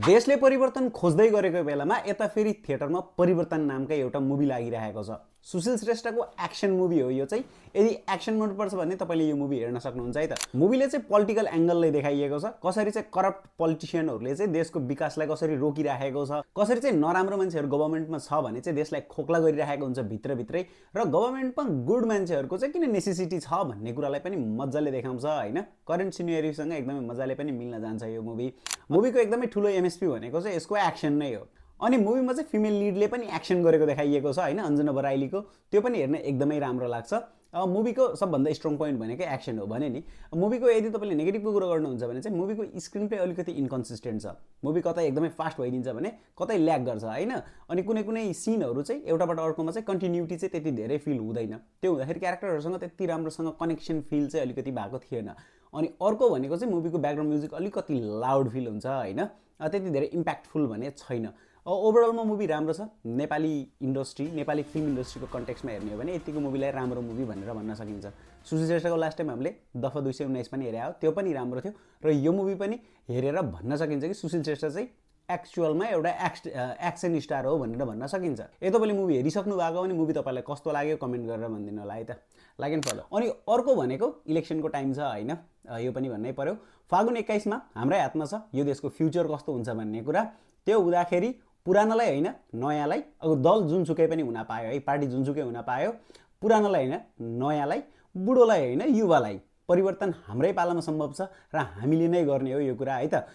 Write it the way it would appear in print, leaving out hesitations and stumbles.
देशले परिवर्तन खोज्दै गरेको बेलामा यता फेरि थिएटरमा परिवर्तन नामकै एउटा मुभी लागिरहेको छ। सुशील श्रेष्ठको एक्सन मुभी हो यो चाहिँ। यदि एक्सन मनपर्छ भने तपाईँले यो मुभी हेर्न सक्नुहुन्छ है त। मुभीले चाहिँ पोलिटिकल एंगलले देखाइएको छ, कसरी चाहिँ करप्ट पोलिटिशियनहरूले चाहिँ देशको विकासलाई कसरी रोकिराखेको छ, कसरी चाहिँ नराम्रो मान्छेहरू गभर्नमेन्टमा छ भने चाहिँ देशलाई खोक्ला गरिराखेको हुन्छ भित्रभित्रै, र गभर्नमेन्टमा गुड मान्छेहरूको चाहिँ किन नेसेसिटी छ भन्ने कुरालाई पनि मजाले देखाउँछ हैन। करेन्ट सिनेरियोसँग एकदमै मजाले पनि मिल्न जान्छ यो मुभी। मुभीको एकदमै ठुलो एमएसपी भनेको चाहिँ यसको एक्सन नै हो। अनि मुभीमा चाहिँ फिमेल लिडले पनि एक्सन गरेको देखाइएको छ हैन, अञ्जना बराइलीको, त्यो पनि हेर्न एकदमै राम्रो लाग्छ। मुभीको सबभन्दा स्ट्रङ पोइन्ट भनेकै एक्सन हो भने नि। मुभीको यदि तपाईँले नेगेटिभको कुरा गर्नुहुन्छ भने चाहिँ मुभीको स्क्रिन प्ले अलिकति इन्कन्सिस्टेन्ट छ। मुभी कतै एकदमै फास्ट भइदिन्छ भने कतै ल्याग गर्छ हैन। अनि कुनै कुनै सिनहरू चाहिँ एउटाबाट अर्कोमा चाहिँ कन्टिन्युटी चाहिँ त्यति धेरै फिल हुँदैन। त्यो हुँदाखेरि क्यारेक्टरहरूसँग त्यति राम्रोसँग कनेक्सन फिल चाहिँ अलिकति भएको थिएन। अनि अर्को भनेको चाहिँ मुभीको ब्याकग्राउन्ड म्युजिक अलिकति लाउड फिल हुन्छ हैन, त्यति धेरै इम्प्याक्टफुल भने छैन। ओभरअलमा मुभी राम्रो छ। नेपाली इन्डस्ट्री, नेपाली फिल्म इन्डस्ट्रीको कन्टेक्स्टमा हेर्ने हो भने यतिको मुभीलाई राम्रो मुभी भनेर भन्न सकिन्छ। सुशील श्रेष्ठको लास्ट टाइम हामीले दफा 219 पनि हेरे हो, त्यो पनि राम्रो थियो। र यो मुभी पनि हेरेर भन्न सकिन्छ कि सुशील श्रेष्ठ चाहिँ एक्चुअलमा एउटा एक्सन स्टार हो भनेर भन्न सकिन्छ। यदि तपाईँले मुभी हेरिसक्नु भएको भने मुभी तपाईँलाई कस्तो लाग्यो कमेन्ट गरेर भनिदिनु होला है त। Like and follow. अनि अर्को भनेको इलेक्सनको टाइम छ हैन, यो पनि भन्नै पर्यो। फागुन 21मा हाम्रै हातमा छ यो देशको फ्युचर कस्तो हुन्छ भन्ने कुरा। त्यो हुँदाखेरि पुरानोलाई हैन नयाँलाई, अब दल जुनसुकै पनि हुन पायो है, पार्टी जुनसुकै हुन पायो, पुरानोलाई हैन नयाँलाई, बुढोलाई हैन युवालाई परिवर्तन हाम्रै पालामा सम्भव छ र हामीले नै गर्ने हो यो कुरा है त।